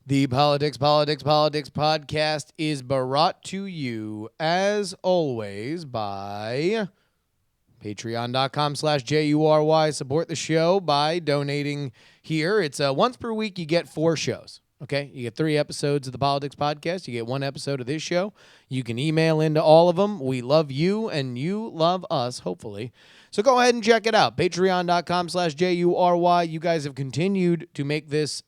The Politics podcast is brought to you, as always, by patreon.com/JuRY. Support the show by donating here. It's once per week you get 4 shows. Okay, you get 3 episodes of the Politics podcast. You get 1 episode of this show. You can email into all of them. We love you, and you love us, hopefully. So go ahead and check it out. Patreon.com/JuRY. You guys have continued to make this,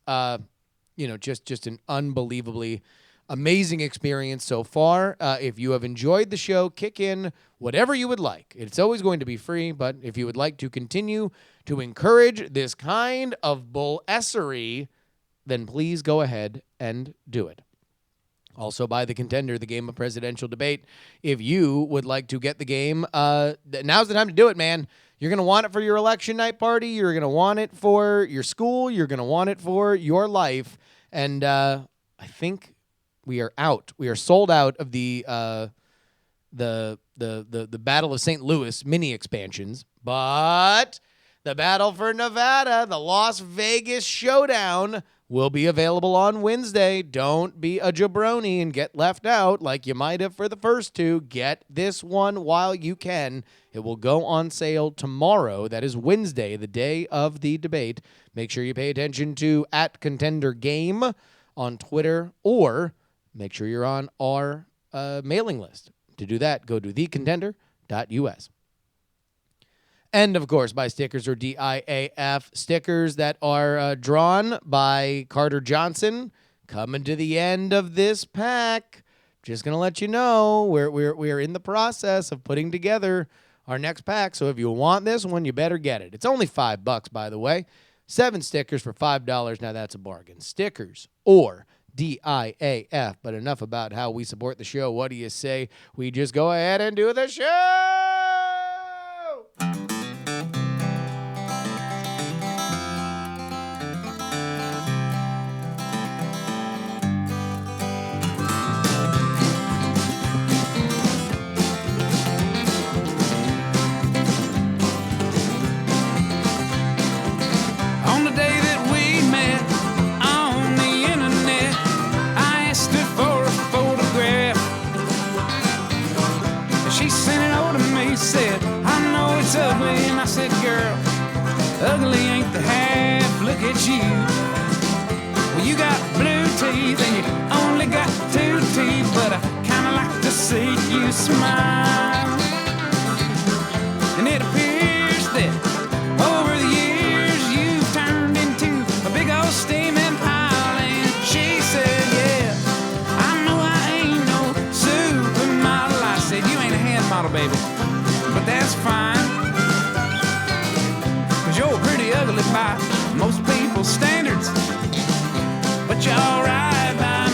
just an unbelievably amazing experience so far. If you have enjoyed the show, kick in whatever you would like. It's always going to be free, but if you would like to continue to encourage this kind of bull-essery, then please go ahead and do it. Also, buy The Contender, the game of presidential debate. If you would like to get the game, now's the time to do it, man. You're going to want it for your election night party. You're going to want it for your school. You're going to want it for your life. And I think we are out. We are sold out of the Battle of St. Louis mini expansions. But the Battle for Nevada, the Las Vegas Showdown, will be available on Wednesday. Don't be a jabroni and get left out like you might have for the first 2. Get this one while you can. It will go on sale tomorrow. That is Wednesday, the day of the debate. Make sure you pay attention to @ContenderGame on Twitter, or make sure you're on our mailing list. To do that, go to thecontender.us. And, of course, buy stickers or DIAF stickers that are drawn by Carter Johnson. Coming to the end of this pack. Just going to let you know we're in the process of putting together our next pack. So if you want this one, you better get it. It's only $5, by the way. 7 stickers for $5. Now that's a bargain. Stickers or DIAF. But enough about how we support the show. What do you say we just go ahead and do the show? Ugly ain't the half, look at you. Well, you got blue teeth and you only got 2 teeth, but I kinda like to see you smile. And it appears that over the years you've turned into a big old steaming pile. And she said, yeah, I know I ain't no supermodel. I said, you ain't a hand model, baby, but that's fine. You're pretty ugly by most people's standards, but you're all right by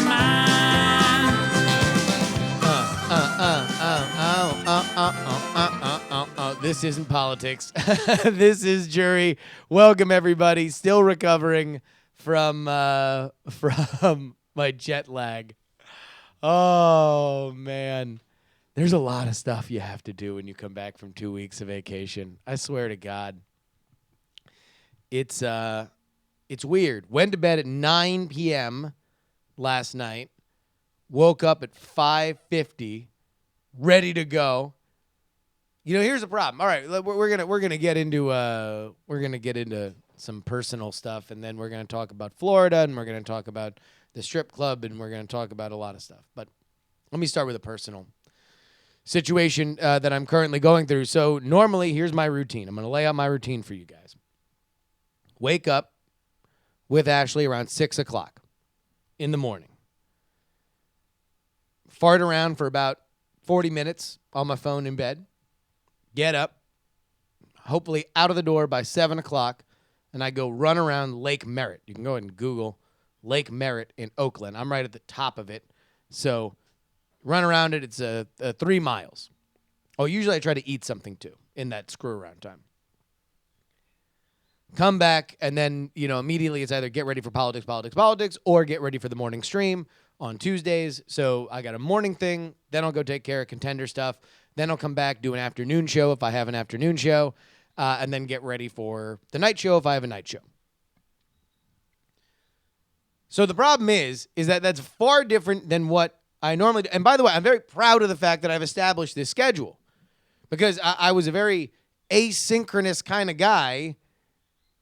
mine. This isn't politics. This is JuRY. Welcome, everybody. Still recovering from my jet lag. Oh, man. There's a lot of stuff you have to do when you come back from 2 weeks of vacation. I swear to God. It's weird. Went to bed at 9 p.m. last night. Woke up at 5:50, ready to go. Here's the problem. All right, we're gonna get into some personal stuff, and then we're gonna talk about Florida, and we're gonna talk about the strip club, and we're gonna talk about a lot of stuff. But let me start with a personal situation that I'm currently going through. So normally, here's my routine. I'm gonna lay out my routine for you guys. Wake up with Ashley around 6 o'clock in the morning. Fart around for about 40 minutes on my phone in bed. Get up, hopefully out of the door by 7 o'clock, and I go run around Lake Merritt. You can go ahead and Google Lake Merritt in Oakland. I'm right at the top of it. So run around it. It's 3 miles. Oh, usually I try to eat something too in that screw around time. Come back, and then, immediately it's either get ready for politics, or get ready for the morning stream on Tuesdays. So I got a morning thing, then I'll go take care of contender stuff, then I'll come back, do an afternoon show if I have an afternoon show, and then get ready for the night show if I have a night show. So the problem is that that's far different than what I normally do. And by the way, I'm very proud of the fact that I've established this schedule because I was a very asynchronous kind of guy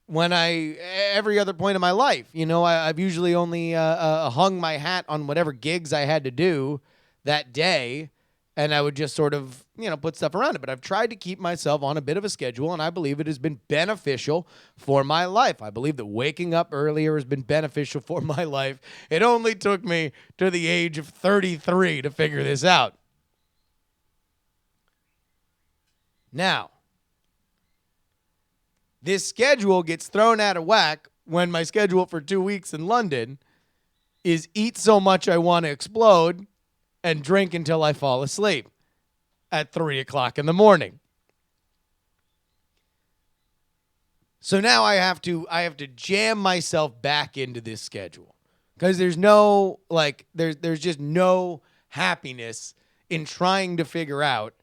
when every other point in my life. You know, I've usually only hung my hat on whatever gigs I had to do that day, and I would just sort of, put stuff around it. But I've tried to keep myself on a bit of a schedule, and I believe it has been beneficial for my life. I believe that waking up earlier has been beneficial for my life. It only took me to the age of 33 to figure this out. Now, this schedule gets thrown out of whack when my schedule for 2 weeks in London is eat so much I want to explode and drink until I fall asleep at 3 o'clock in the morning. So now I have to jam myself back into this schedule because there's no there's just no happiness in trying to figure out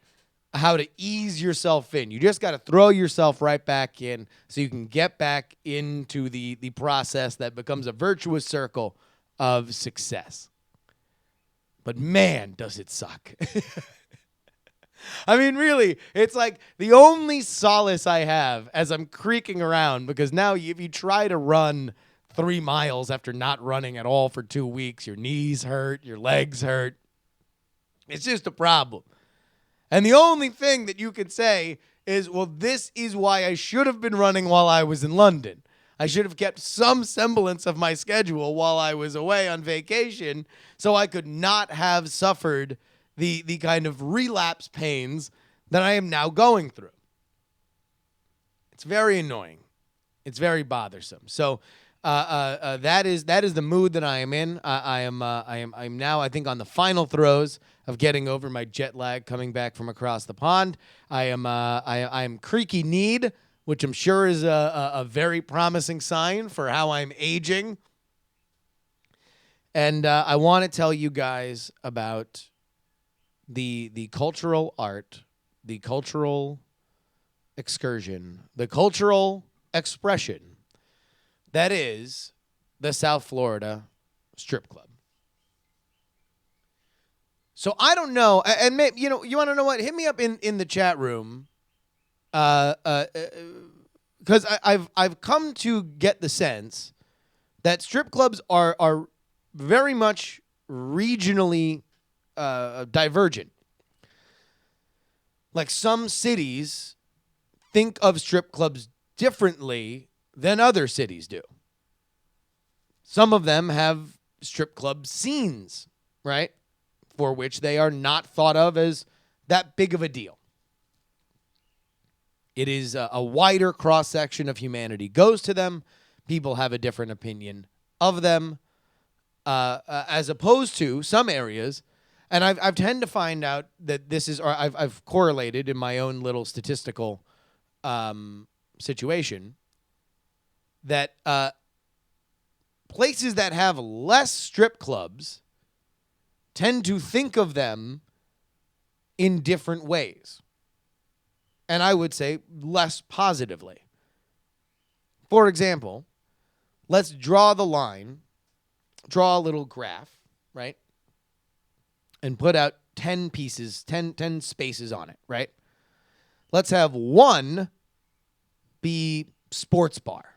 how to ease yourself in. You just got to throw yourself right back in so you can get back into the process that becomes a virtuous circle of success. But man, does it suck. I mean, really, it's like the only solace I have as I'm creaking around, because now if you try to run 3 miles after not running at all for 2 weeks, your knees hurt, your legs hurt. It's just a problem. And the only thing that you could say is, well, this is why I should have been running while I was in London. I should have kept some semblance of my schedule while I was away on vacation so I could not have suffered the kind of relapse pains that I am now going through. It's very annoying. It's very bothersome. So that is the mood that I am in. I'm now, I think, on the final throes of getting over my jet lag coming back from across the pond. I am creaky kneed, which I'm sure is a very promising sign for how I'm aging. And I want to tell you guys about the cultural art, the cultural excursion, the cultural expression that is the South Florida strip club. So I don't know, and maybe, you want to know what? Hit me up in the chat room, because I've come to get the sense that strip clubs are very much regionally divergent. Like, some cities think of strip clubs differently than other cities do. Some of them have strip club scenes, right? For which they are not thought of as that big of a deal. It is a wider cross-section of humanity goes to them. People have a different opinion of them, as opposed to some areas. And I've tend to find out that this is, or I've correlated in my own little statistical situation, that places that have less strip clubs tend to think of them in different ways. And I would say less positively. For example, let's draw the line, draw a little graph, right? And put out 10 pieces, 10 spaces on it, right? Let's have one be sports bar,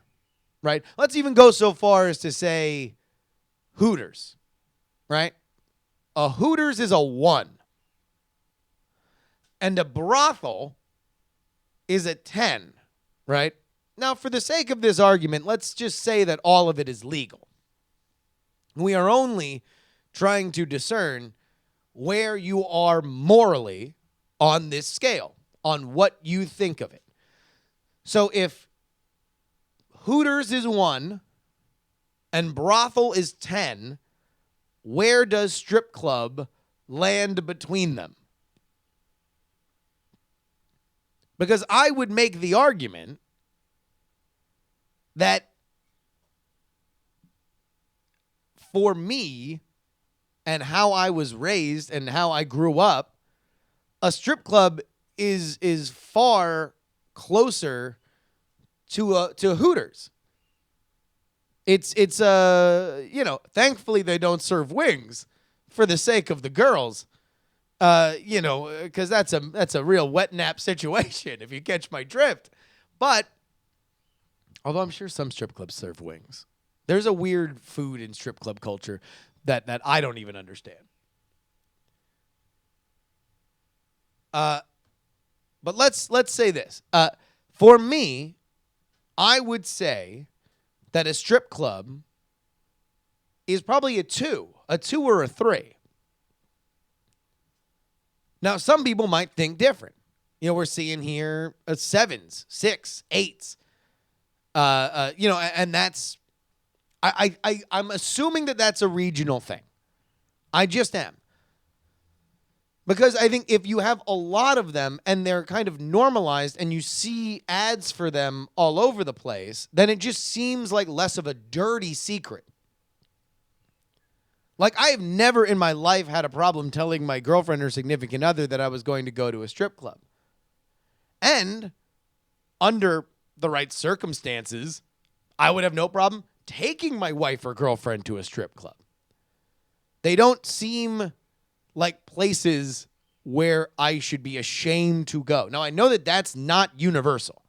right? Let's even go so far as to say Hooters, right? A Hooters is a 1. And a brothel is a 10, right? Now, for the sake of this argument, let's just say that all of it is legal. We are only trying to discern where you are morally on this scale, on what you think of it. So if Hooters is 1 and brothel is 10, where does strip club land between them? Because I would make the argument that for me and how I was raised and how I grew up, a strip club is far closer to Hooters. It's thankfully they don't serve wings for the sake of the girls. Because that's a real wet nap situation if you catch my drift. But although I'm sure some strip clubs serve wings, there's a weird food in strip club culture that I don't even understand. But let's say this. For me, I would say that a strip club is probably a 2 or a 3. Now, some people might think different. We're seeing here 7s, 6, 8s. And that's I'm assuming that that's a regional thing. I just am. Because I think if you have a lot of them and they're kind of normalized and you see ads for them all over the place, then it just seems like less of a dirty secret. Like, I have never in my life had a problem telling my girlfriend or significant other that I was going to go to a strip club. And under the right circumstances, I would have no problem taking my wife or girlfriend to a strip club. They don't seem like places where I should be ashamed to go. Now, I know that that's not universal.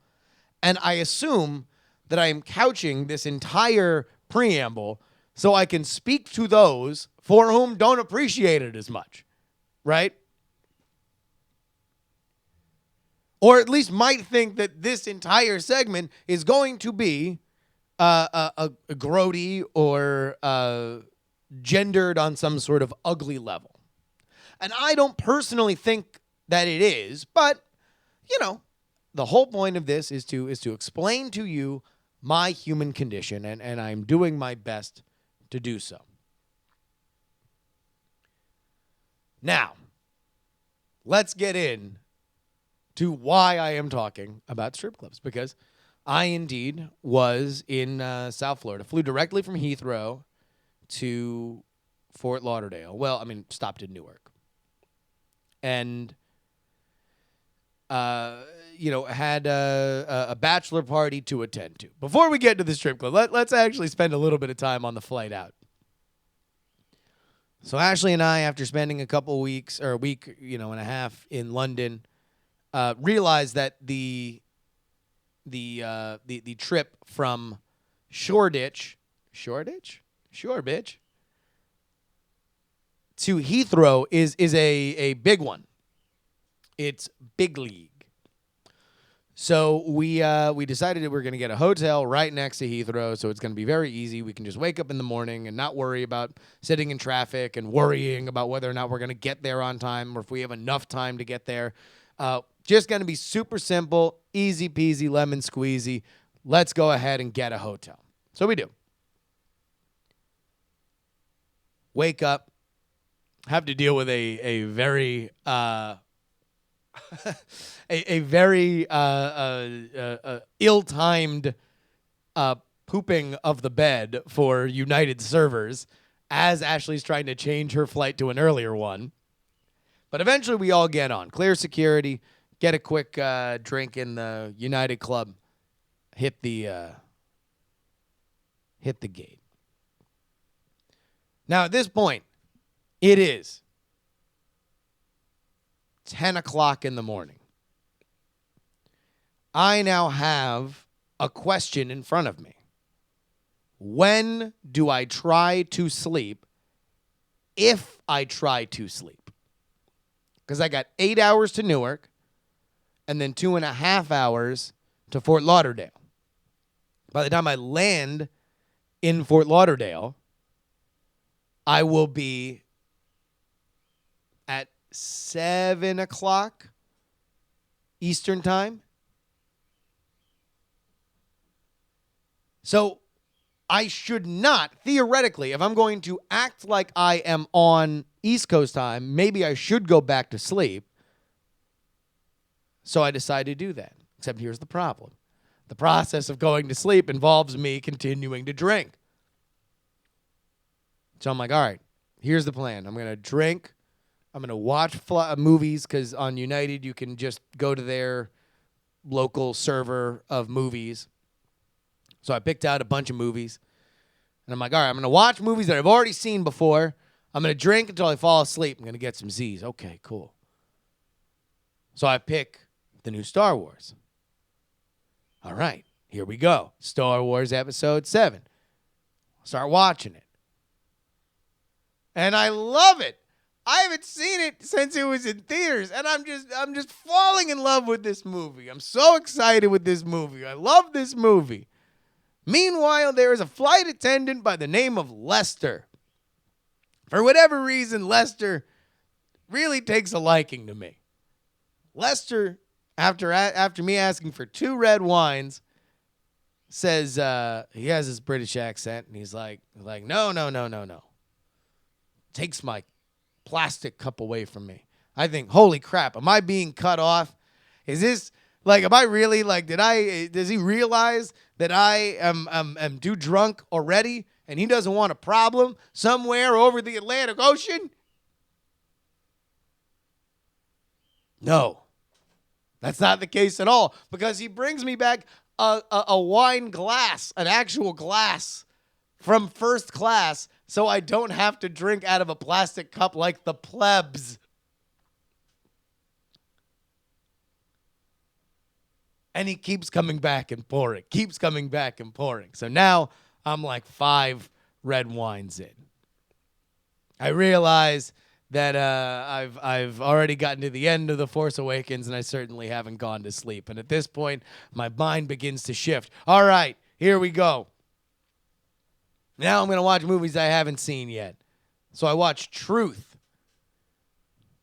And I assume that I am couching this entire preamble so I can speak to those for whom don't appreciate it as much, right? Or at least might think that this entire segment is going to be a grody or gendered on some sort of ugly level. And I don't personally think that it is, but, the whole point of this is to explain to you my human condition, and I'm doing my best to do so. Now, let's get in to why I am talking about strip clubs, because I indeed was in South Florida, flew directly from Heathrow to Fort Lauderdale. Well, stopped in Newark. And, had a bachelor party to attend to. Before we get to the strip club, let's actually spend a little bit of time on the flight out. So Ashley and I, after spending a couple weeks, or a week, and a half in London, realized that the trip from Shoreditch to Heathrow is a big one. It's big league. So we decided that we're going to get a hotel right next to Heathrow, so it's going to be very easy. We can just wake up in the morning and not worry about sitting in traffic and worrying about whether or not we're going to get there on time or if we have enough time to get there. Just going to be super simple, easy peasy, lemon squeezy. Let's go ahead and get a hotel. So we do. Wake up. Have to deal with a very a very ill-timed pooping of the bed for United servers as Ashley's trying to change her flight to an earlier one. But eventually we all get on. Clear security, get a quick drink in the United Club, hit the gate. Now at this point, it is 10 o'clock in the morning. I now have a question in front of me. When do I try to sleep if I try to sleep? Because I got 8 hours to Newark and then 2.5 hours to Fort Lauderdale. By the time I land in Fort Lauderdale, I will be at 7 o'clock Eastern time. So I should not, theoretically, if I'm going to act like I am on East Coast time, maybe I should go back to sleep. So I decided to do that. Except here's the problem. The process of going to sleep involves me continuing to drink. So I'm like, all right, here's the plan. I'm going to drink. I'm going to watch movies because on United you can just go to their local server of movies. So I picked out a bunch of movies. And I'm like, all right, I'm going to watch movies that I've already seen before. I'm going to drink until I fall asleep. I'm going to get some Z's. Okay, cool. So I pick the new Star Wars. All right, here we go. Star Wars Episode 7. Start watching it. And I love it. I haven't seen it since it was in theaters, and I'm just falling in love with this movie. I'm so excited with this movie. I love this movie. Meanwhile, there is a flight attendant by the name of Lester. For whatever reason, Lester really takes a liking to me. Lester, after me asking for 2 red wines, says he has his British accent, and he's like, no. Takes my plastic cup away from me. I think, holy crap, am I being cut off? Is this, like, am I really, like, does he realize that I am too drunk already, and he doesn't want a problem somewhere over the Atlantic Ocean? No, that's not the case at all, because he brings me back a wine glass, an actual glass from first class, so I don't have to drink out of a plastic cup like the plebs. And he keeps coming back and pouring, So now I'm like 5 red wines in. I realize that I've already gotten to the end of The Force Awakens, and I certainly haven't gone to sleep. And at this point, my mind begins to shift. All right, here we go. Now I'm going to watch movies I haven't seen yet. So I watched Truth,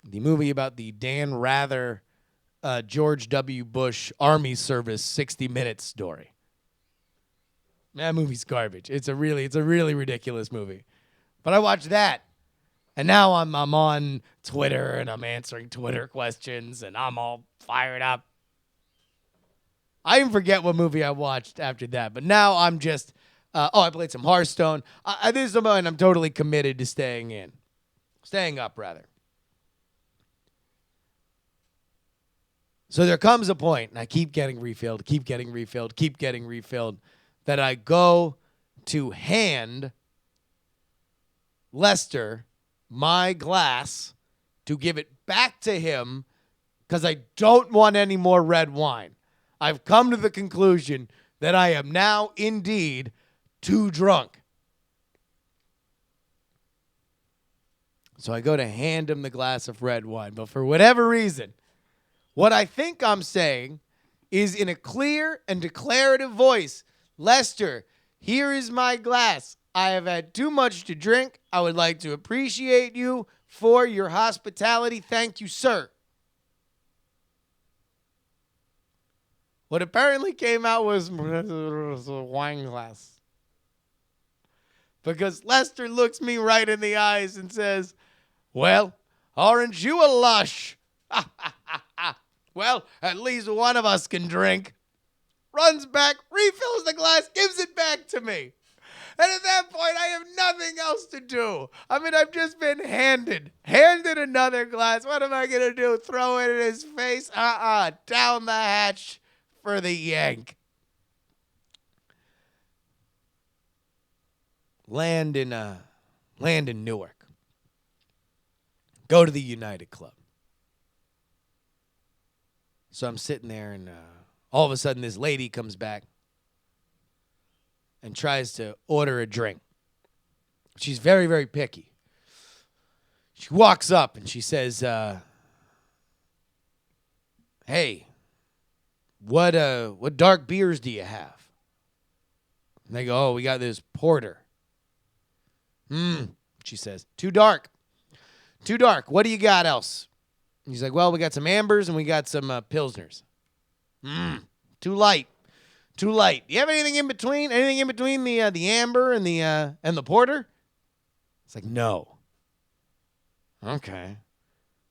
the movie about the Dan Rather, George W. Bush Army Service 60 Minutes story. That movie's garbage. It's a really ridiculous movie. But I watched that. And now I'm on Twitter, and I'm answering Twitter questions, and I'm all fired up. I even forget what movie I watched after that. But now I'm just... I played some Hearthstone. This is something I'm totally committed to staying up, rather. So there comes a point, and I keep getting refilled, that I go to hand Lester my glass to give it back to him because I don't want any more red wine. I've come to the conclusion that I am now indeed too drunk. So I go to hand him the glass of red wine. But for whatever reason, what I think I'm saying is in a clear and declarative voice, Lester, here is my glass. I have had too much to drink. I would like to appreciate you for your hospitality. Thank you, sir. What apparently came out was a wine glass. Because Lester looks me right in the eyes and says, well, aren't you a lush? Well, at least one of us can drink. Runs back, refills the glass, gives it back to me. And at that point, I have nothing else to do. I mean, I've just been handed another glass. What am I going to do? Throw it in his face? Down the hatch for the yank. Land in Newark. Go to the United Club. So I'm sitting there, and all of a sudden this lady comes back and tries to order a drink. She's very, very picky. She walks up and she says, hey, what dark beers do you have? And they go, oh, we got this porter. She says, too dark. What do you got else? And he's like, well, we got some ambers and we got some pilsners. Too light. Do you have anything in between? Anything in between the amber and the porter? It's like, no. Okay.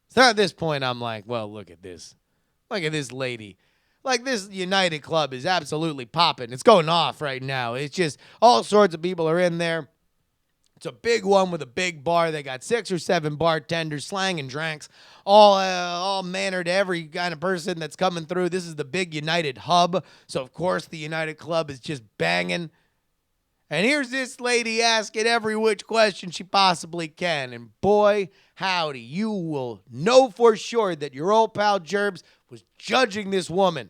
So at this point, I'm like, well, look at this. Look at this lady. Like, this United Club is absolutely popping. It's going off right now. It's just all sorts of people are in there. It's a big one with a big bar. They got 6 or 7 bartenders slanging drinks, all manner to every kind of person that's coming through. This is the big United hub, so of course the United Club is just banging. And here's this lady asking every which question she possibly can. And boy, howdy, you will know for sure that your old pal Jerbs was judging this woman.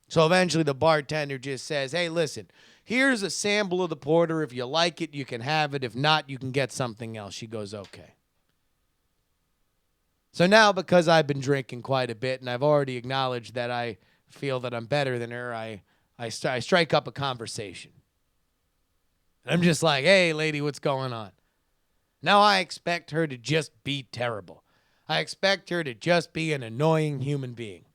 So eventually the bartender just says, hey, listen, here's a sample of the porter. If you like it, you can have it. If not, you can get something else. She goes, okay. So now, because I've been drinking quite a bit and I've already acknowledged that I feel that I'm better than her, I strike up a conversation. And I'm just like, hey, lady, what's going on? Now I expect her to just be terrible. I expect her to just be an annoying human being.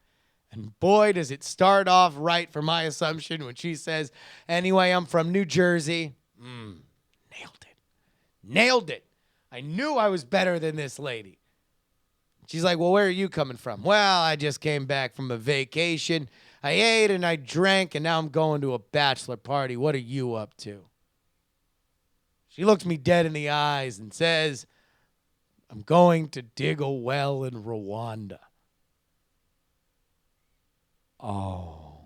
And boy, does it start off right for my assumption when she says, anyway, I'm from New Jersey. Nailed it. Nailed it. I knew I was better than this lady. She's like, well, where are you coming from? Well, I just came back from a vacation. I ate and I drank, and now I'm going to a bachelor party. What are you up to? She looks me dead in the eyes and says, I'm going to dig a well in Rwanda. Oh.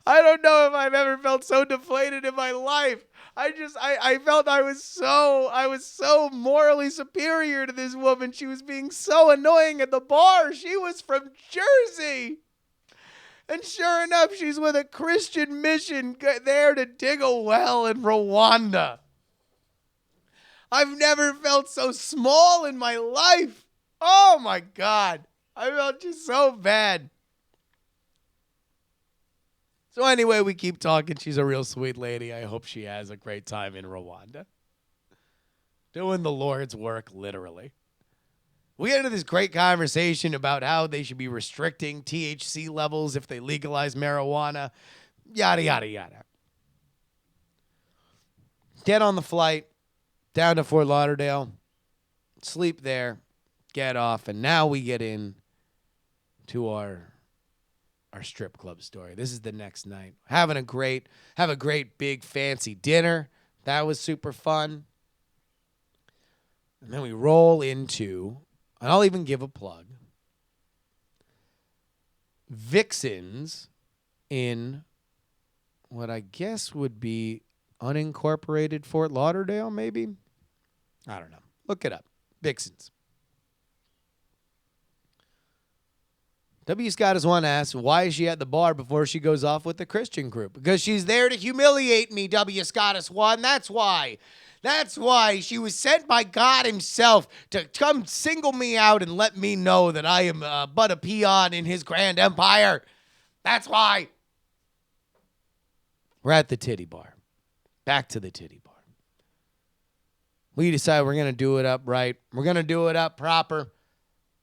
I don't know if I've ever felt so deflated in my life. I felt I was so morally superior to this woman. She was being so annoying at the bar. She was from Jersey. And sure enough, she's with a Christian mission there to dig a well in Rwanda. I've never felt so small in my life. Oh my God. I felt just so bad. So anyway, we keep talking. She's a real sweet lady. I hope she has a great time in Rwanda. Doing the Lord's work, literally. We get into this great conversation about how they should be restricting THC levels if they legalize marijuana. Yada, yada, yada. Get on the flight down to Fort Lauderdale. Sleep there. Get off. And now we get in to our strip club story. This is the next night. Have a great big fancy dinner. That was super fun. And then we roll into, and I'll even give a plug, Vixens in what I guess would be unincorporated Fort Lauderdale, maybe? I don't know. Look it up. Vixens. W. Scottus one asks, why is she at the bar before she goes off with the Christian group? Because she's there to humiliate me, W. Scottus one. That's why. That's why she was sent by God himself to come single me out and let me know that I am but a peon in his grand empire. That's why. We're at the titty bar. Back to the titty bar. We decide we're going to do it up right. We're going to do it up proper.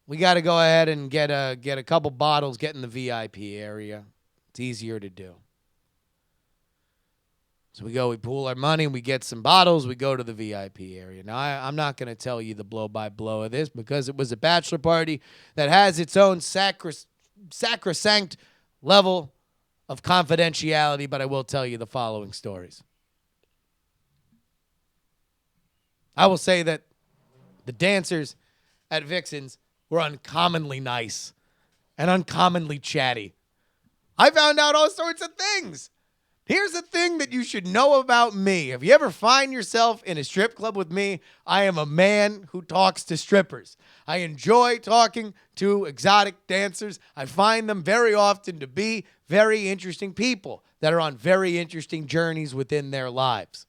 We got to go ahead and get a couple bottles, get in the VIP area. It's easier to do. So we pool our money, we get some bottles, we go to the VIP area. Now, I'm not going to tell you the blow-by-blow of this because it was a bachelor party that has its own sacrosanct level of confidentiality, but I will tell you the following stories. I will say that the dancers at Vixens were uncommonly nice and uncommonly chatty. I found out all sorts of things. Here's the thing that you should know about me. If you ever find yourself in a strip club with me, I am a man who talks to strippers. I enjoy talking to exotic dancers. I find them very often to be very interesting people that are on very interesting journeys within their lives.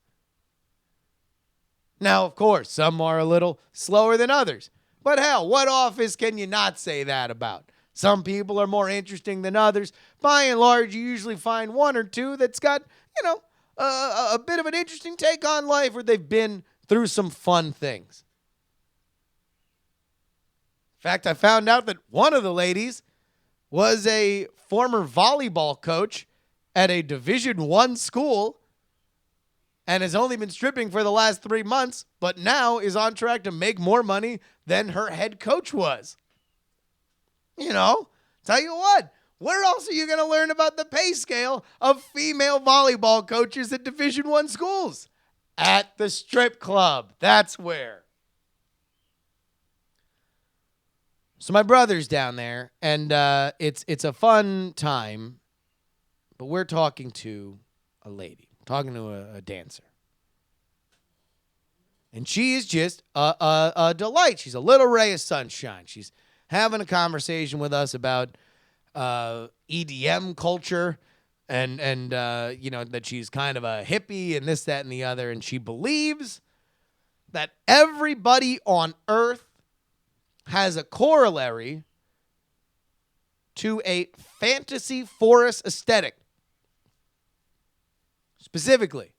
Now, of course, some are a little slower than others. But hell, what office can you not say that about? Some people are more interesting than others. By and large, you usually find one or two that's got, a bit of an interesting take on life, or they've been through some fun things. In fact, I found out that one of the ladies was a former volleyball coach at a Division I school and has only been stripping for the last 3 months, but now is on track to make more money than her head coach was. Tell you what, where else are you going to learn about the pay scale of female volleyball coaches at Division I schools? At the strip club. That's where. So my brother's down there, and it's a fun time but we're talking to a lady, talking to a dancer. And she is just a delight. She's a little ray of sunshine. She's having a conversation with us about EDM culture and that she's kind of a hippie and this, that, and the other. And she believes that everybody on Earth has a corollary to a fantasy forest aesthetic. Specifically,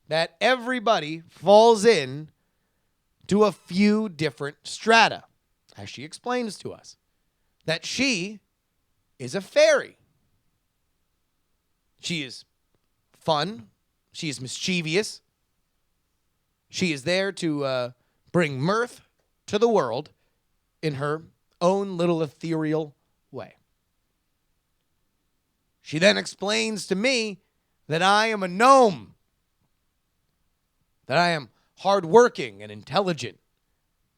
that everybody falls in to a few different strata, as she explains to us. That she is a fairy. She is fun. She is mischievous. She is there to bring mirth to the world in her own little ethereal way. She then explains to me that I am a gnome, that I am hardworking and intelligent,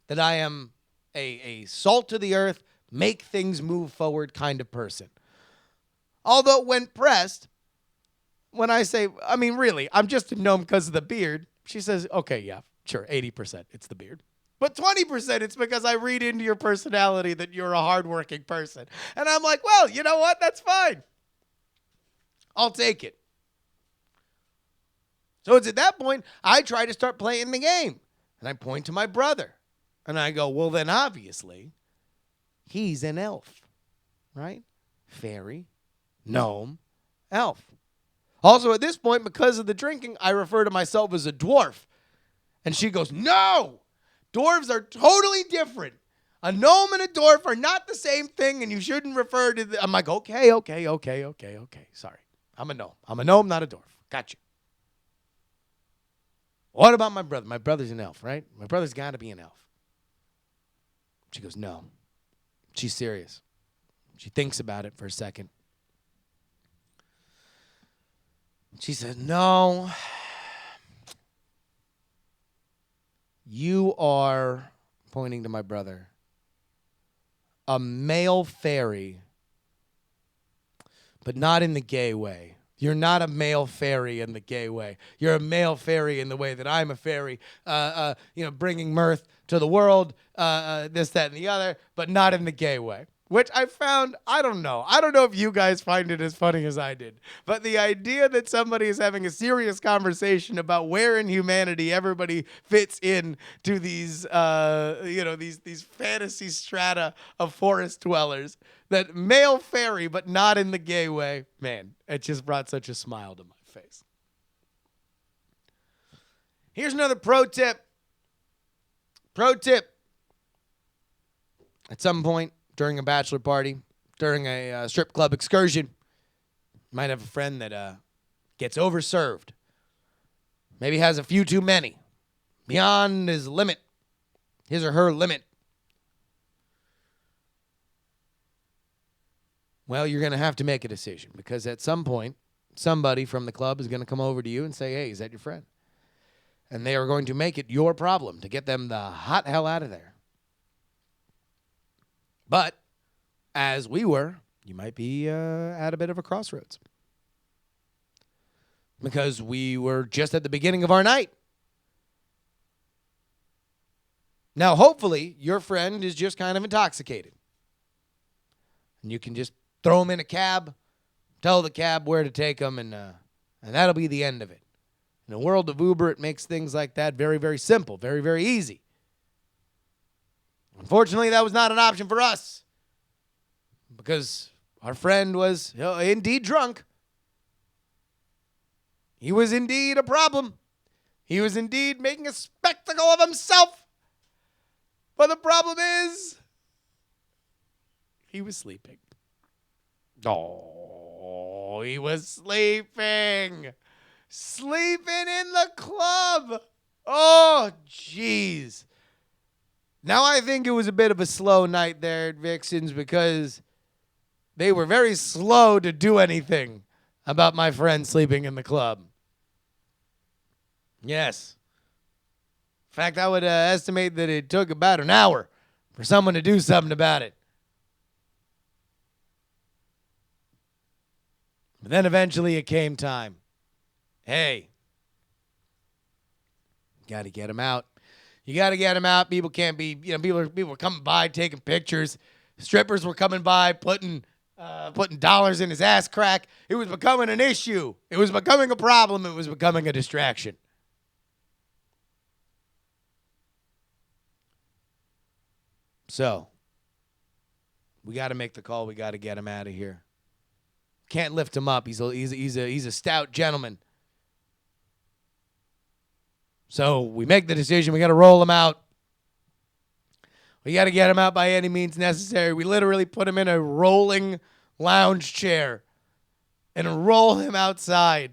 that I am a salt to the earth, make things move forward kind of person. Although when pressed, when I say, I mean, really, I'm just a gnome because of the beard, she says, okay, yeah, sure, 80% it's the beard. But 20% it's because I read into your personality that you're a hardworking person. And I'm like, well, you know what? That's fine. I'll take it. So it's at that point, I try to start playing the game. And I point to my brother. And I go, well, then obviously, he's an elf, right? Fairy, gnome, elf. Also, at this point, because of the drinking, I refer to myself as a dwarf. And she goes, no, dwarves are totally different. A gnome and a dwarf are not the same thing, and you shouldn't refer to I'm like, okay. Sorry. I'm a gnome. I'm a gnome, not a dwarf. Gotcha. What about my brother? My brother's an elf, right? My brother's got to be an elf. She goes, no. She's serious. She thinks about it for a second. She says, no. You are, pointing to my brother, a male fairy, but not in the gay way. You're not a male fairy in the gay way. You're a male fairy in the way that I'm a fairy, bringing mirth to the world, this, that, and the other, but not in the gay way. Which I found, I don't know. I don't know if you guys find it as funny as I did. But the idea that somebody is having a serious conversation about where in humanity everybody fits in to these, these fantasy strata of forest dwellers, that male fairy, but not in the gay way, man, it just brought such a smile to my face. Here's another pro tip. Pro tip. At some point, during a bachelor party, during a strip club excursion, you might have a friend that gets overserved. Maybe has a few too many. Beyond his limit. His or her limit. Well, you're going to have to make a decision because at some point, somebody from the club is going to come over to you and say, hey, is that your friend? And they are going to make it your problem to get them the hot hell out of there. But as we were, you might be at a bit of a crossroads. Because we were just at the beginning of our night. Now, hopefully, your friend is just kind of intoxicated. And you can just throw him in a cab, tell the cab where to take him, and that'll be the end of it. In a world of Uber, it makes things like that very, very simple, very, very easy. Unfortunately, that was not an option for us because our friend was indeed drunk. He was indeed a problem. He was indeed making a spectacle of himself. But the problem is, he was sleeping. Oh, he was sleeping. Sleeping in the club. Oh, jeez. Now I think it was a bit of a slow night there at Vixen's because they were very slow to do anything about my friend sleeping in the club. Yes. In fact, I would estimate that it took about an hour for someone to do something about it. But then eventually it came time. Hey, got to get him out. You got to get him out. People can't be, people were coming by taking pictures. Strippers were coming by putting dollars in his ass crack. It was becoming an issue. It was becoming a problem. It was becoming a distraction. So, we got to make the call. We got to get him out of here. Can't lift him up. He's a stout gentleman. So we make the decision. We got to roll him out. We got to get him out by any means necessary. We literally put him in a rolling lounge chair and roll him outside.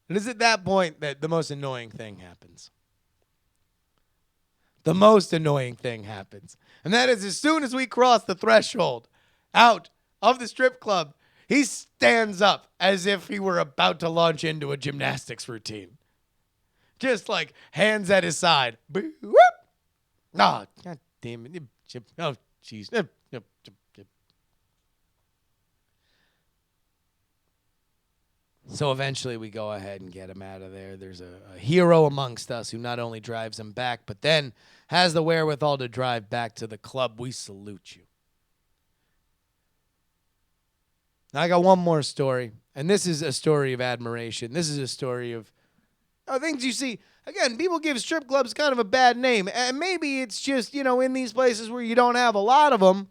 And it's at that point that the most annoying thing happens. The most annoying thing happens. And that is as soon as we cross the threshold out of the strip club, he stands up as if he were about to launch into a gymnastics routine. Just like hands at his side. Whoop. Oh, God damn it. Oh, jeez. So eventually we go ahead and get him out of there. There's a hero amongst us who not only drives him back, but then has the wherewithal to drive back to the club. We salute you. Now I got one more story, and this is a story of admiration. This is a story of things you see. Again, people give strip clubs kind of a bad name, and maybe it's just, in these places where you don't have a lot of them,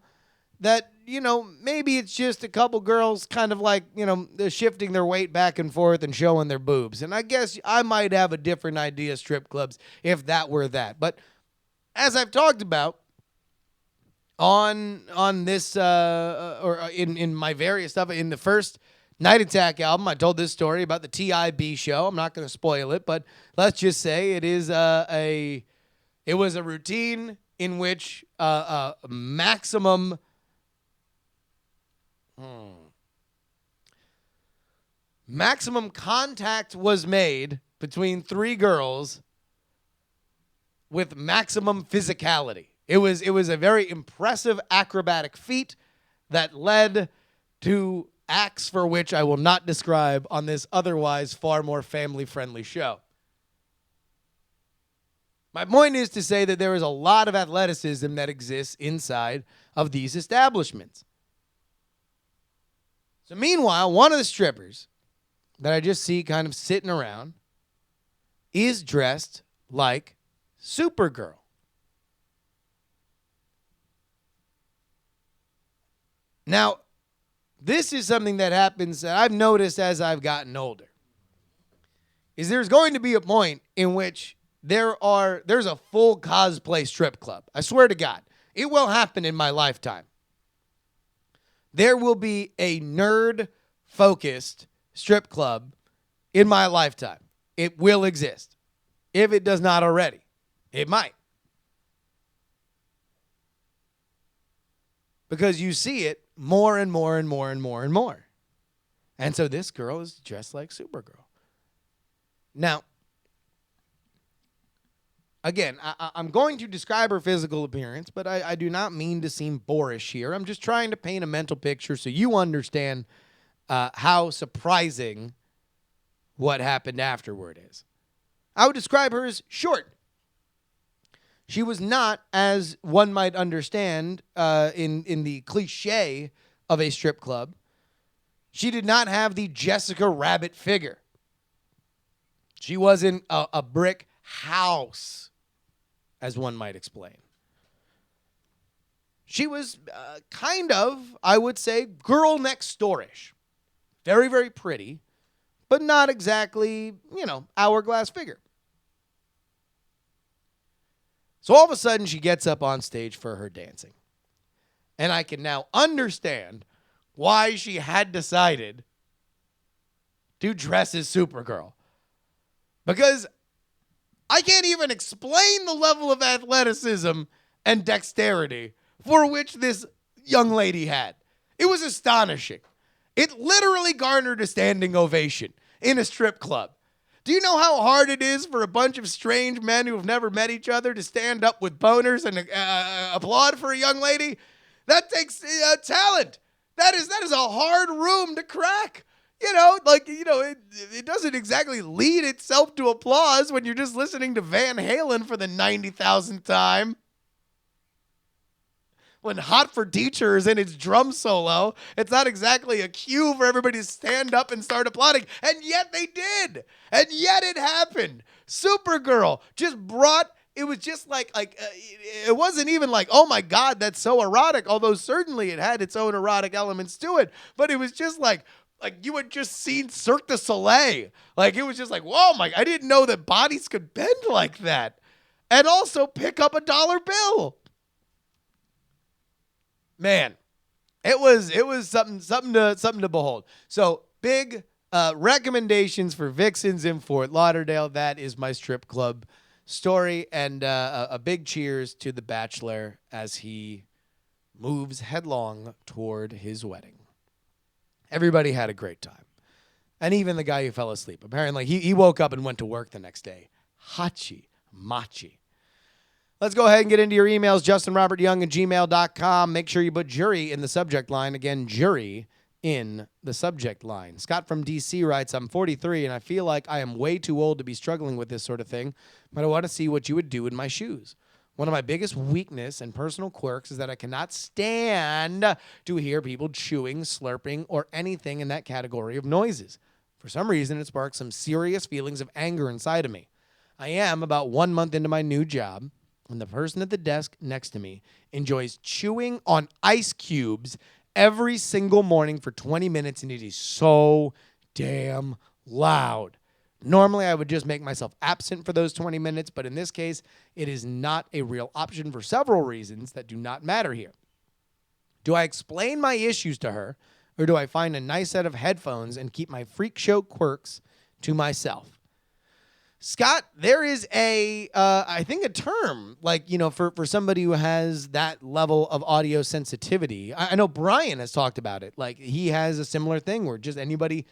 that, maybe it's just a couple girls kind of like, they're shifting their weight back and forth and showing their boobs. And I guess I might have a different idea of strip clubs if that were that. But as I've talked about, on this or in my various stuff in the first Night Attack album, I told this story about the TIB show. I'm not going to spoil it, but let's just say it is it was a routine in which maximum contact was made between three girls with maximum physicality. It was a very impressive acrobatic feat that led to acts for which I will not describe on this otherwise far more family-friendly show. My point is to say that there is a lot of athleticism that exists inside of these establishments. So meanwhile, one of the strippers that I just see kind of sitting around is dressed like Supergirl. Now, this is something that happens that I've noticed as I've gotten older. Is there's going to be a point in which there's a full cosplay strip club. I swear to God, it will happen in my lifetime. There will be a nerd-focused strip club in my lifetime. It will exist. If it does not already, it might. Because you see it more and more and more and more and more. And so this girl is dressed like Supergirl. Now, again, I'm going to describe her physical appearance, but I do not mean to seem boorish here. I'm just trying to paint a mental picture so you understand how surprising what happened afterward is. I would describe her as short. She was not, as one might understand in the cliche of a strip club, she did not have the Jessica Rabbit figure. She wasn't a brick house, as one might explain. She was kind of, I would say, girl next door-ish. Very, very pretty, but not exactly, hourglass figure. So all of a sudden, she gets up on stage for her dancing. And I can now understand why she had decided to dress as Supergirl. Because I can't even explain the level of athleticism and dexterity for which this young lady had. It was astonishing. It literally garnered a standing ovation in a strip club. Do you know how hard it is for a bunch of strange men who have never met each other to stand up with boners and applaud for a young lady? That takes talent. That is a hard room to crack. It doesn't exactly lead itself to applause when you're just listening to Van Halen for the 90,000th time. When Hot for Teacher is in its drum solo, it's not exactly a cue for everybody to stand up and start applauding. And yet they did. And yet it happened. Supergirl just brought, it was just it wasn't even like, oh my God, that's so erotic. Although certainly it had its own erotic elements to it. But it was just like you had just seen Cirque du Soleil. Like it was just like, whoa, I didn't know that bodies could bend like that. And also pick up a dollar bill. Man, it was something to behold. So big recommendations for Vixens in Fort Lauderdale. That is my strip club story, and a big cheers to The Bachelor as he moves headlong toward his wedding. Everybody had a great time, and even the guy who fell asleep. Apparently, he woke up and went to work the next day. Hachi machi. Let's go ahead and get into your emails, justinrobertyoung@gmail.com. Make sure you put JuRY in the subject line. Again, JuRY in the subject line. Scott from D.C. writes, I'm 43, and I feel like I am way too old to be struggling with this sort of thing, but I want to see what you would do in my shoes. One of my biggest weakness and personal quirks is that I cannot stand to hear people chewing, slurping, or anything in that category of noises. For some reason, it sparks some serious feelings of anger inside of me. I am about 1 month into my new job, when the person at the desk next to me enjoys chewing on ice cubes every single morning for 20 minutes, and it is so damn loud. Normally, I would just make myself absent for those 20 minutes, but in this case, it is not a real option for several reasons that do not matter here. Do I explain my issues to her, or do I find a nice set of headphones and keep my freak show quirks to myself? Scott, there is I think a term, for somebody who has that level of audio sensitivity. I know Brian has talked about it. Like, he has a similar thing where just anybody,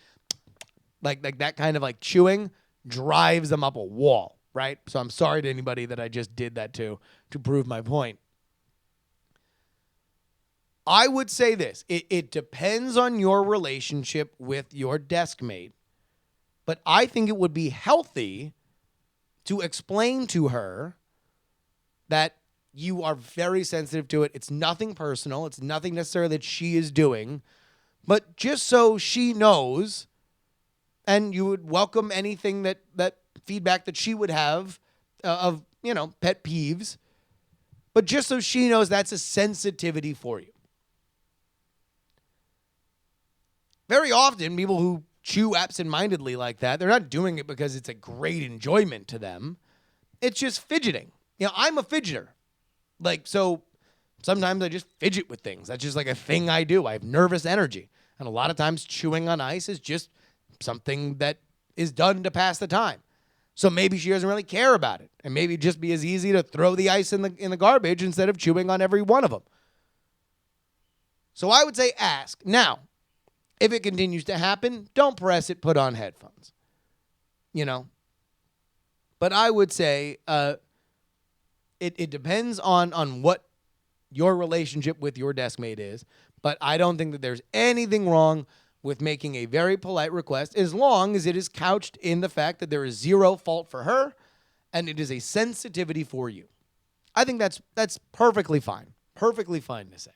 like that kind of chewing drives them up a wall, right? So I'm sorry to anybody that I just did that to prove my point. I would say this. It depends on your relationship with your desk mate, but I think it would be healthy to explain to her that you are very sensitive to it. It's nothing personal. It's nothing necessarily that she is doing, but just so she knows, and you would welcome anything that feedback that she would have of, pet peeves, but just so she knows that's a sensitivity for you. Very often, people who chew absentmindedly like that, they're not doing it because it's a great enjoyment to them. It's just fidgeting. I'm a fidgeter. So sometimes I just fidget with things. That's just a thing I do. I have nervous energy. And a lot of times chewing on ice is just something that is done to pass the time. So maybe she doesn't really care about it. And maybe it'd just be as easy to throw the ice in the garbage instead of chewing on every one of them. So I would say ask. Now, if it continues to happen, don't press it, put on headphones. But I would say it depends on what your relationship with your desk mate is. But I don't think that there's anything wrong with making a very polite request as long as it is couched in the fact that there is zero fault for her and it is a sensitivity for you. I think that's perfectly fine. Perfectly fine to say.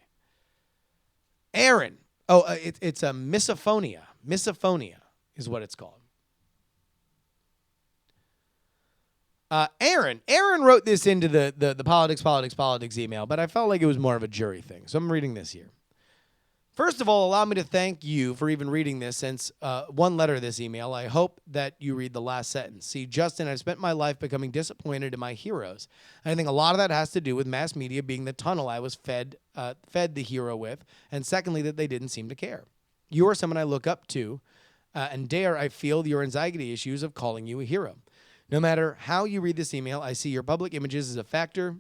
Aaron. It's a misophonia. Misophonia is what it's called. Aaron wrote this into the politics email, but I felt like it was more of a JuRY thing. So I'm reading this here. First of all, allow me to thank you for even reading this, since one letter of this email. I hope that you read the last sentence. See, Justin, I've spent my life becoming disappointed in my heroes. And I think a lot of that has to do with mass media being the tunnel I was fed the hero with, and secondly, that they didn't seem to care. You are someone I look up to, and dare I feel your anxiety issues of calling you a hero. No matter how you read this email, I see your public images as a factor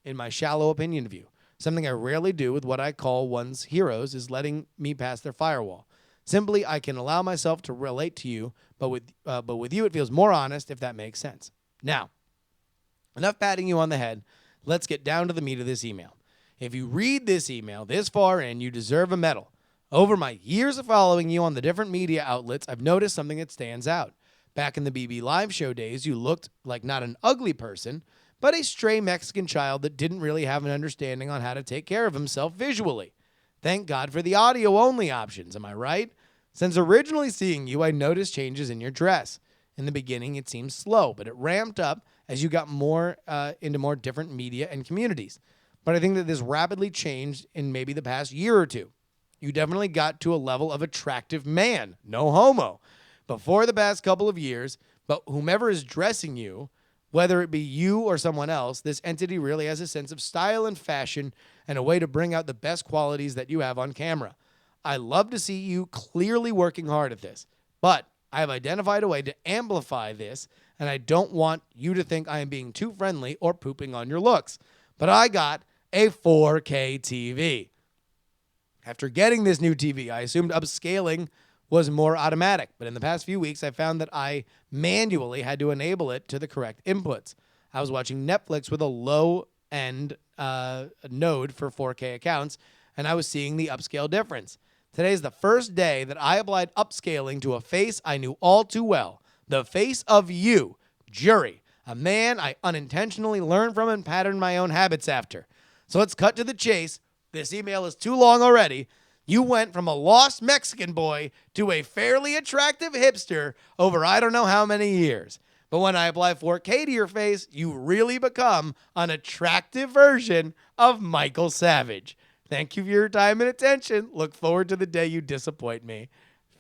in my shallow opinion of you. Something I rarely do with what I call one's heroes is letting me pass their firewall. Simply, I can allow myself to relate to you, but with you, it feels more honest, if that makes sense. Now, enough patting you on the head. Let's get down to the meat of this email. If you read this email this far in, you deserve a medal. Over my years of following you on the different media outlets, I've noticed something that stands out. Back in the BB Live Show days, you looked like not an ugly person, but a stray Mexican child that didn't really have an understanding on how to take care of himself visually. Thank God for the audio-only options, am I right? Since originally seeing you, I noticed changes in your dress. In the beginning, it seemed slow, but it ramped up as you got more into more different media and communities. But I think that this rapidly changed in maybe the past year or two. You definitely got to a level of attractive man, no homo, before the past couple of years, but whomever is dressing you, whether it be you or someone else, this entity really has a sense of style and fashion and a way to bring out the best qualities that you have on camera. I love to see you clearly working hard at this, but I have identified a way to amplify this, and I don't want you to think I am being too friendly or pooping on your looks. But I got a 4K TV. After getting this new TV, I assumed upscaling was more automatic, but in the past few weeks, I found that I manually had to enable it to the correct inputs. I was watching Netflix with a low-end node for 4K accounts, and I was seeing the upscale difference. Today is the first day that I applied upscaling to a face I knew all too well, the face of you, JuRY, a man I unintentionally learned from and patterned my own habits after. So let's cut to the chase. This email is too long already. You went from a lost Mexican boy to a fairly attractive hipster over I don't know how many years. But when I apply 4K to your face, you really become an attractive version of Michael Savage. Thank you for your time and attention. Look forward to the day you disappoint me.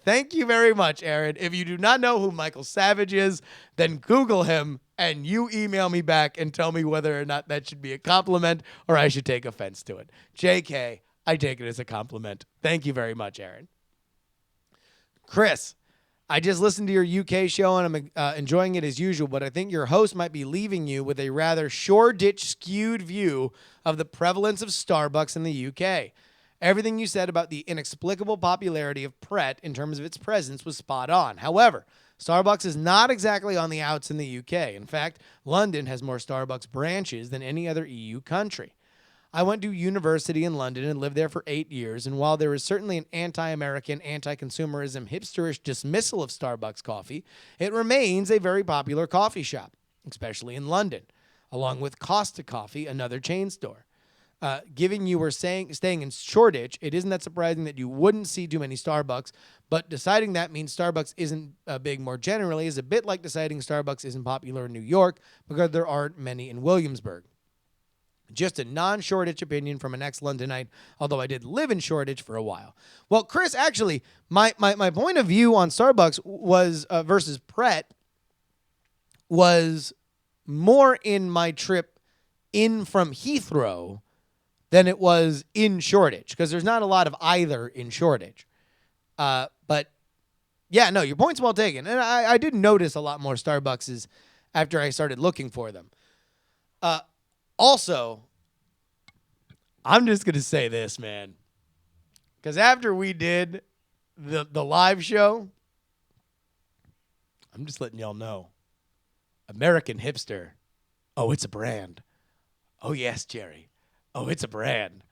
Thank you very much, Aaron. If you do not know who Michael Savage is, then Google him and you email me back and tell me whether or not that should be a compliment or I should take offense to it. JK, I take it as a compliment. Thank you very much, Aaron. Chris, I just listened to your UK show and I'm enjoying it as usual, but I think your host might be leaving you with a rather Shoreditch skewed view of the prevalence of Starbucks in the UK. Everything you said about the inexplicable popularity of Pret in terms of its presence was spot on. However, Starbucks is not exactly on the outs in the UK. In fact, London has more Starbucks branches than any other EU country. I went to university in London and lived there for 8 years, and while there is certainly an anti-American, anti-consumerism, hipsterish dismissal of Starbucks coffee, it remains a very popular coffee shop, especially in London, along with Costa Coffee, another chain store. Given you were staying in Shoreditch, it isn't that surprising that you wouldn't see too many Starbucks, but deciding that means Starbucks isn't big more generally is a bit like deciding Starbucks isn't popular in New York because there aren't many in Williamsburg. Just a non-Shoreditch opinion from an ex-Londonite, although I did live in Shoreditch for a while. Well, Chris, actually, my point of view on Starbucks was versus Pret was more in my trip in from Heathrow than it was in Shoreditch, because there's not a lot of either in Shoreditch. But, yeah, no, your point's well taken. And I did notice a lot more Starbucks after I started looking for them. Also, I'm just going to say this, man. Because after we did the live show, I'm just letting y'all know. American Hipster. Oh, it's a brand. Oh, yes, Jerry. Oh, it's a brand.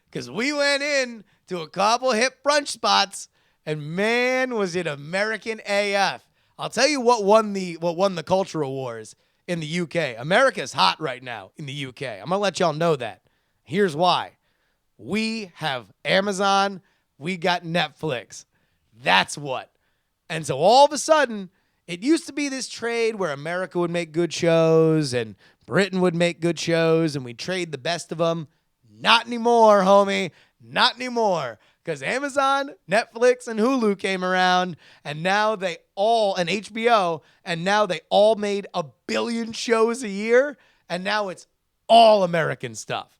Because we went in to a couple hip brunch spots, and man, was it American AF. I'll tell you what won the cultural wars in the UK. America's hot right now in the UK. I'm going to let y'all know that. Here's why. We have Amazon. We got Netflix. That's what. And so all of a sudden, it used to be this trade where America would make good shows and Britain would make good shows and we'd trade the best of them. Not anymore, homie. Not anymore. Because Amazon, Netflix, and Hulu came around, and now and HBO, and now they all made 1 billion shows a year, and now it's all American stuff.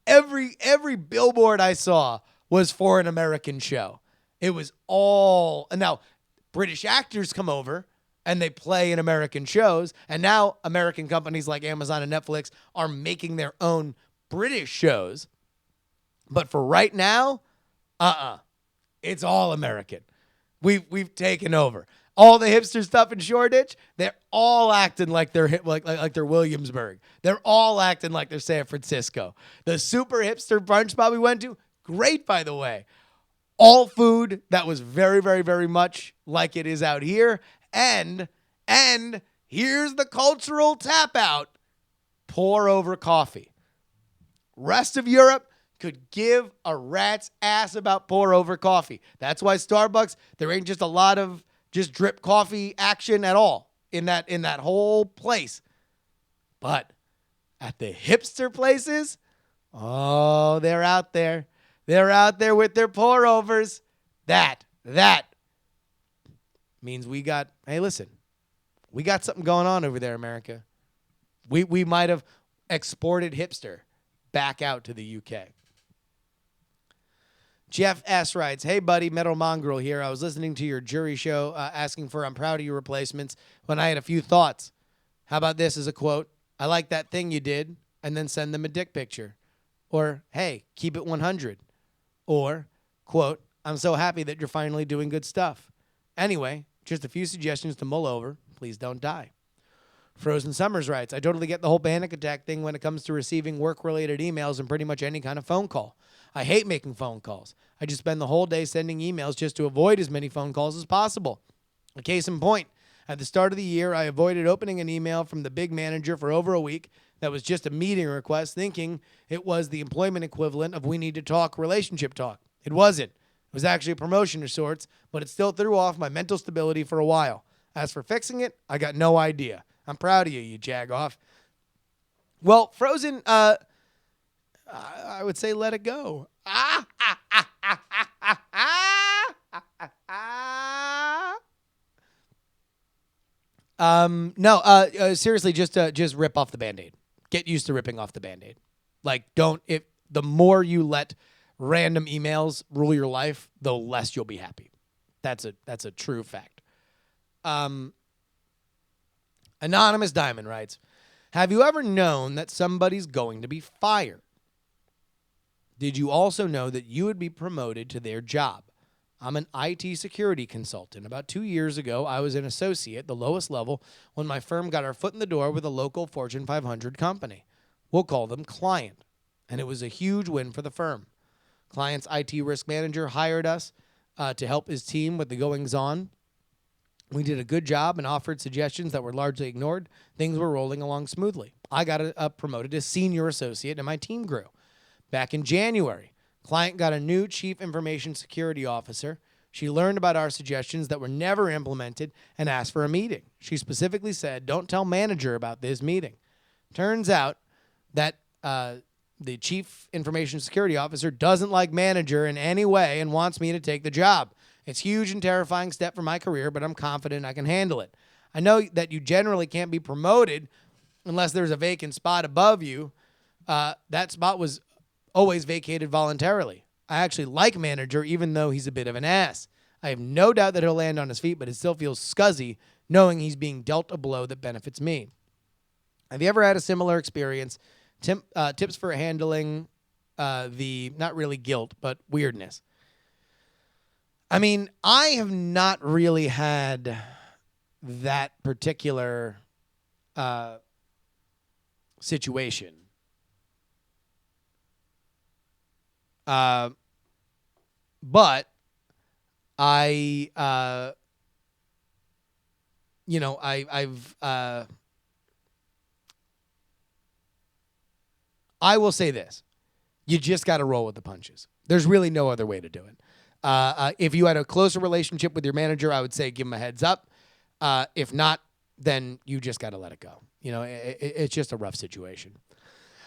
Every billboard I saw was for an American show. It was all, and now British actors come over, and they play in American shows, and now American companies like Amazon and Netflix are making their own British shows. But for right now, it's all American. We've taken over. All the hipster stuff in Shoreditch, they're all acting like they're like they're Williamsburg. They're all acting like they're San Francisco. The super hipster brunch spot we went to, great by the way. all food that was very, very, very much like it is out here. And here's the cultural tap out: pour over coffee. Rest of Europe could give a rat's ass about pour over coffee. That's why Starbucks, there ain't just a lot of just drip coffee action at all in that whole place. But at the hipster places, oh, they're out there. They're out there with their pour overs. That means we got something going on over there, America. We might have exported hipster back out to the UK. Jeff S. writes, "Hey, buddy, Metal Mongrel here. I was listening to your JuRY show asking for I'm proud of you replacements when I had a few thoughts. How about this as a quote? I like that thing you did," and then send them a dick picture. Or, "Hey, keep it 100. Or, quote, "I'm so happy that you're finally doing good stuff. Anyway, just a few suggestions to mull over. Please don't die." Frozen Summers writes, "I totally get the whole panic attack thing when it comes to receiving work-related emails and pretty much any kind of phone call. I hate making phone calls. I just spend the whole day sending emails just to avoid as many phone calls as possible. A case in point, at the start of the year, I avoided opening an email from the big manager for over a week that was just a meeting request, thinking it was the employment equivalent of we need to talk relationship talk. It wasn't. It was actually a promotion of sorts, but it still threw off my mental stability for a while. As for fixing it, I got no idea. I'm proud of you, you jagoff." Well, Frozen, I would say let it go. Seriously, just rip off the Band-Aid. Get used to ripping off the Band-Aid. Like, the more you let random emails rule your life, the less you'll be happy. That's a true fact. Anonymous Diamond writes, "Have you ever known that somebody's going to be fired? Did you also know that you would be promoted to their job? I'm an IT security consultant. About 2 years ago, I was an associate, the lowest level, when my firm got our foot in the door with a local Fortune 500 company. We'll call them Client. And it was a huge win for the firm. Client's IT risk manager hired us to help his team with the goings-on. We did a good job and offered suggestions that were largely ignored. Things were rolling along smoothly. I got promoted to senior associate and my team grew. Back in January, Client got a new chief information security officer. She learned about our suggestions that were never implemented and asked for a meeting. She specifically said, 'Don't tell manager about this meeting.' Turns out that the chief information security officer doesn't like manager in any way and wants me to take the job. It's a huge and terrifying step for my career, but I'm confident I can handle it. I know that you generally can't be promoted unless there's a vacant spot above you. That spot was always vacated voluntarily. I actually like manager, even though he's a bit of an ass. I have no doubt that he'll land on his feet, but it still feels scuzzy knowing he's being dealt a blow that benefits me. Have you ever had a similar experience? Tips for handling the, not really guilt, but weirdness." I mean, I have not really had that particular situation. But I, I will say this. You just got to roll with the punches. There's really no other way to do it. If you had a closer relationship with your manager, I would say give him a heads up. If not, then you just got to let it go. It's just a rough situation.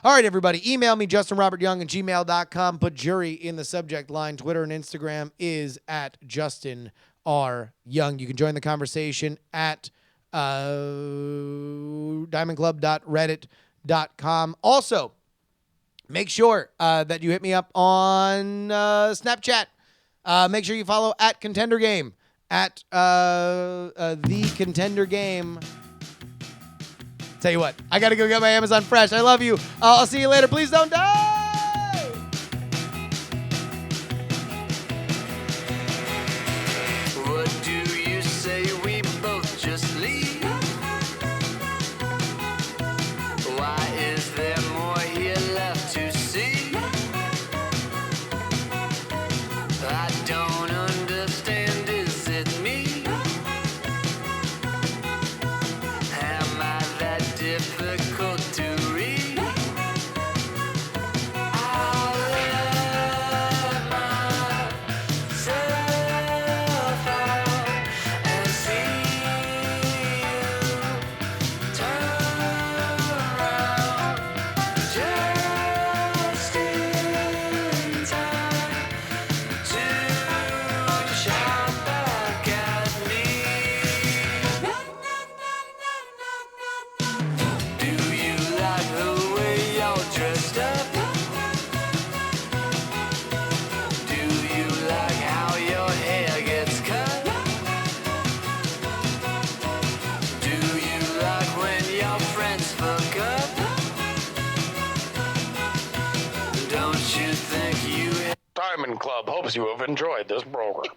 All right, everybody. Email me, JustinRobertYoung@gmail.com. Put JuRY in the subject line. Twitter and Instagram is at Justin R. Young. You can join the conversation at diamondclub.reddit.com. Also, make sure that you hit me up on Snapchat. Make sure you follow at Contender Game, at the Contender Game. Tell you what, I got to go get my Amazon Fresh. I love you. I'll see you later. Please don't die. What do you say we both just leave? Why is there more here left to see? I don't difficult to read. I'll let myself out and see you turn around just in time to shout back at me. Do you like the way y'all dressed up? Do you like how your hair gets cut? Do you like when your friends fuck up? Don't you think you Diamond Club hopes you have enjoyed this program.